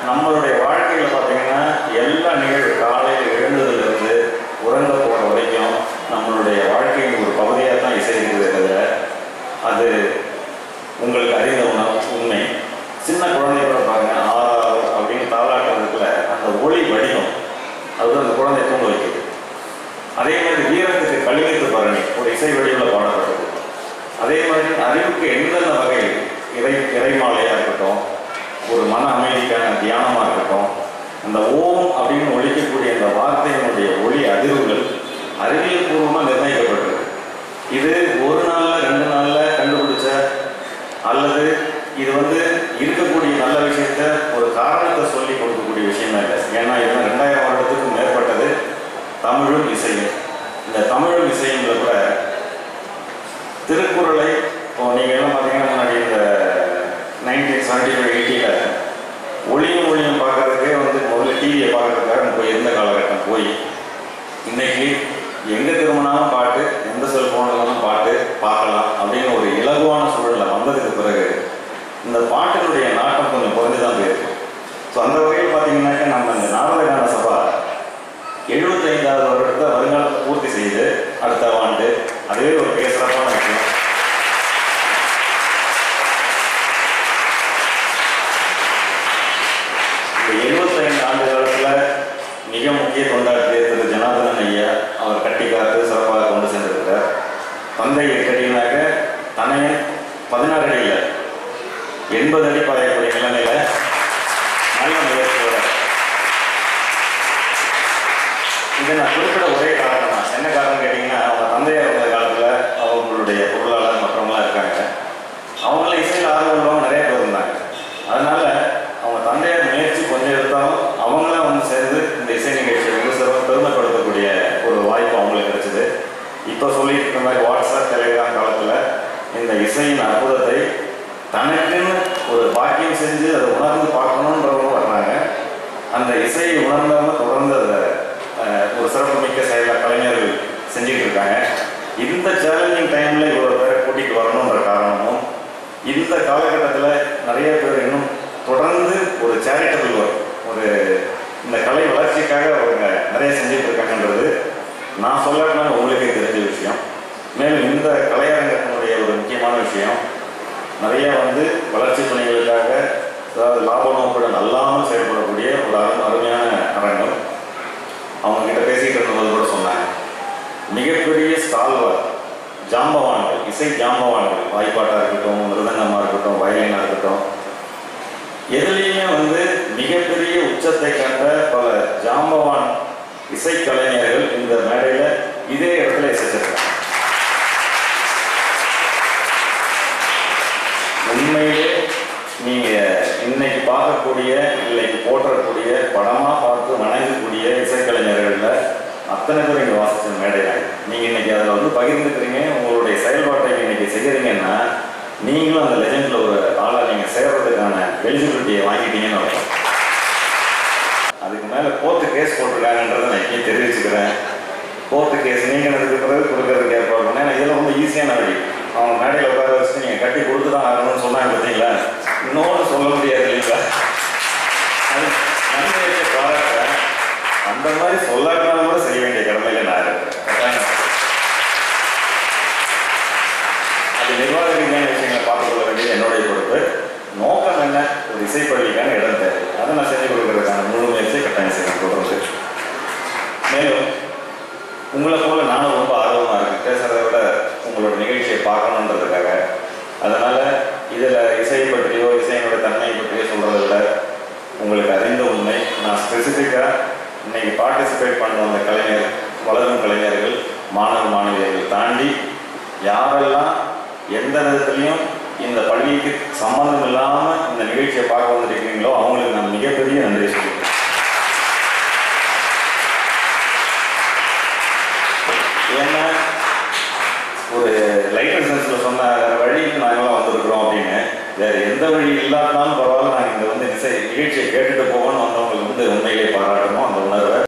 நம்மளுடைய வாழ்க்கையில் பார்த்தீங்கன்னா எல்லா நிகழ்வு காலையில் எழுந்ததுலேருந்து உறங்க போகிற வரைக்கும் நம்மளுடைய வாழ்க்கையின் ஒரு பகுதியாக தான் இசை இருக்கிறதே தவிர அது உங்களுக்கு அறிந்த உண்மை. சின்ன குழந்தையோட பாருங்க ஆறாறு அப்படின்னு தாளாட்டுறதுக்குள்ள அந்த ஒளி வடிவம் அதுதான் அந்த குழந்தை தூங்க வைக்குது. அதே மாதிரி வீரத்துக்கு கலிங்கத்து பரணி ஒரு இசை வடிவில் பாடப்பட்டது. அதே மாதிரி அறிவுக்கு எந்தெந்த வகையில் இறைமாலையாக இருக்கட்டும், ஒரு மன அமைதிக்கான தியானமாக இருக்கட்டும், அந்த ஓம் அப்படின்னு ஒழிக்கக்கூடிய அந்த வார்த்தையினுடைய ஒளி அதிர்வுகள் அறிவியல் பூர்வமாக நிர்ணயிக்கப்பட்டிருக்கு. இது ஒரு நாளில் 2 நாளில் கண்டுபிடிச்ச அல்லது இது இருக்கக்கூடிய நல்ல விஷயத்த ஒரு காரணத்தை சொல்லி கொடுக்கக்கூடிய விஷயமே இல்லை. ஏன்னா இதெல்லாம் 2000 வருடத்துக்கும் மேற்பட்டது தமிழும் இசையும். இந்த தமிழும் இசையும்ல கூட திருக்குறளை இப்போ நீங்கள் எல்லாம் பார்த்தீங்கன்னா முன்னாடி இந்த 1975-80 ஒளியும் பார்க்கறதுக்கே முதல்ல டிவியை பார்க்கறதுக்காக நம்ம போய் இருந்த காலகட்டம் போய் இன்னைக்கு எங்கே திரும்பினாலும் பாட்டு, எந்த செல்ஃபோன்லாம் பாட்டு பார்க்கலாம் அப்படின்னு ஒரு இலகுவான சூழலை வந்ததுக்கு பிறகு இந்த பாட்டினுடைய நாட்டம் கொஞ்சம் குறைஞ்சுதான் போயிருக்கு. ஸோ அந்த வகையில் பார்த்தீங்கன்னாக்கா நம்ம இந்த நாரதகான சபா 75வது வருடத்தை வருங்காலத்தை பூர்த்தி செய்து அடுத்த ஆண்டு அதுவே ஒரு பேசுகிறப்பான விஷயம். இந்த 75 ஆண்டு காலத்தில் மிக முக்கிய கொண்டாட்டு திரு ஜனார்தனன் ஐயா அவர் கட்டி காத்து சிறப்பாக கொண்டு சென்றிருக்கிறார். தந்தை கட்டினாக்க தனையன் 16 அடியில் 80 அடி பாயக்கூடிய நிலைமையில நல்ல முயற்சியோட இதை நான் குறிப்பிட ஒரே காரணம் தான். என்ன காரணம் கேட்டிங்கன்னா, அவங்க தந்தையார் இருந்த காலத்தில் அவங்களுடைய பொருளாளர் மற்றவங்களாம் இருக்காங்க. அவங்கள இசையில் ஆர்வம் உள்ளவங்க நிறைய பேர் இருந்தாங்க. அதனால் அவங்க தந்தையார் முயற்சி கொஞ்சம் எடுத்தாலும் அவங்களாம் சேர்ந்து இந்த இசை நிகழ்ச்சியை சிறப்பு பெருமைப்படுத்தக்கூடிய ஒரு வாய்ப்பு அவங்களுக்கு கிடைச்சிது. இப்போ சொல்லிட்டு இருக்க மாதிரி வாட்ஸ்அப் டெலிகிராம் காலத்தில் இந்த இசையின் அற்புதத்தை தனக்குன்னு ஒரு பாக்கியம் செஞ்சு அதை உணர்ந்து பார்க்கணுன்றவங்க வர்றாங்க. அந்த இசையை உணர்ந்தவங்க தொடர்ந்து அதை ஒரு சிறப்புமிக்க செயலாக கலைஞர்கள் செஞ்சுட்டு இருக்காங்க. இந்த சேலஞ்சிங் டைமில் இவ்வளோ பேரை கூட்டிகிட்டு வரணுன்ற காரணமும் இந்த காலகட்டத்தில் நிறைய பேர் இன்னும் தொடர்ந்து ஒரு சேரிட்டபிள் ஒர்க், ஒரு இந்த கலை வளர்ச்சிக்காக அவங்க நிறைய செஞ்சுட்டு இருக்காங்கன்றது நான் சொல்லணும்னா உங்களுக்கே தெரிஞ்ச விஷயம். மேலும் இந்த கலையரங்கத்தினுடைய ஒரு முக்கியமான விஷயம் நிறைய வளர்ச்சி பணிகளுக்காக, அதாவது லாப நோக்குடன் அல்லாமல் செயல்படக்கூடிய ஒரு அருமையான அரங்கம். அவங்க கிட்ட பேசிக்கிட்டு இருந்தது கூட சொன்னாங்க, மிகப்பெரிய ஸ்டால்வர் ஜாம்பவான்கள், இசை ஜாம்பவான்கள், வாய்ப்பாட்டாக இருக்கட்டும், மிருதங்கமாக இருக்கட்டும், வயலினாக இருக்கட்டும், எதுலேயுமே மிகப்பெரிய உச்சத்தை கண்ட பல ஜாம்பவான் இசைக்கலைஞர்கள் இந்த மேடையில் இதே இடத்துல இசைச்சிருக்காங்க. உண்மையிலே நீங்கள் இன்னைக்கு பார்க்கக்கூடிய, இன்னைக்கு போற்றக்கூடிய, படமாக பார்த்து வணங்கக்கூடிய இசைக்கலைஞர்களில் அத்தனை பேர் இங்கே வாசித்த மேடைகள். நீங்கள் இன்னைக்கு அதில் பகிர்ந்துக்கிறீங்க, உங்களுடைய செயல்பாட்டை இன்னைக்கு செய்கிறீங்கன்னா நீங்களும் அந்த லெஜெண்டில் ஒரு ஆளாக நீங்கள் சேர்றதுக்கான எலிஜிபிலிட்டியை வாங்கிட்டீங்கன்னு அர்த்தம். அதுக்கு மேலே கோர்ட்டு கேஸ் போட்டிருக்காங்கன்றதை நான் இங்கே தெரிவிச்சுக்கிறேன். கோர்ட்டு கேஸ் நீங்கள் அதுக்கு பிறகு கொடுக்கறதுக்கு ஏற்பாடு பண்ணேன். ஏன்னா இதெல்லாம் ஈஸியான வழி. அவங்க மேடையில் உட்கார வச்சுட்டு நீங்கள் கட்டி கொடுத்து தான் ஆகணும்னு சொன்னாங்க பார்த்தீங்களா, இன்னொன்று சொல்ல முடியாது இல்லைங்களா. அது நன்மையை பாராட்டுறேன். அந்த மாதிரி சொல்லாட்டாலும் கூட செய்ய வேண்டிய கடமையில் நான் இருக்கேன். அது நிர்வாக ரீதியான விஷயங்களை பார்த்துக்கொள்ள வேண்டியது என்னுடைய பொறுப்பு. நோக்கம் என்ன, ஒரு இசைப்பள்ளிக்கான இடம் தேவை, அதை நான் செஞ்சு கொடுக்கறதுக்கான முழு முயற்சியை கட்டாயம் செய்யணும் தொடர்ந்து. மேலும் உங்களை போல நானும் ரொம்ப ஆர்வமாக இருக்குது பேசுகிறத விட உங்களோட நிகழ்ச்சியை பார்க்கணுன்றதுக்காக. அதனால் இதில் இசையை பற்றியோ இசையினுடைய தன்மையை பற்றியோ சொல்கிறத விட உங்களுக்கு அறிந்த உண்மை, நான் ஸ்பெசிஃபிக்காக இன்னைக்கு பார்ட்டிசிபேட் பண்ண வந்த கலைஞர், வளரும் கலைஞர்கள், மாணவ மாணவியர்கள் தாண்டி யாரெல்லாம் எந்த விதத்துலையும் இந்த பள்ளிக்கு சம்மந்தம் இல்லாமல் இந்த நிகழ்ச்சியை பார்க்க வந்துருக்கீங்களோ அவங்களுக்கு நான் மிகப்பெரிய நன்றி சொல்லியிருக்கேன். ஏன்னா ஒரு லைட்டர் சென்ஸில் சொன்ன வேறு வழியில் நாங்களாம் வந்திருக்கிறோம் அப்படின்னு, வேறு எந்த வழி இல்லாதனாலும் பரவாயில்ல, நாங்கள் இந்த இசை நிகழ்ச்சியை கேட்டுட்டு போகணும்னு வந்தவங்களுக்கு உண்மையிலே பாராட்டணும் அந்த உணர்வை.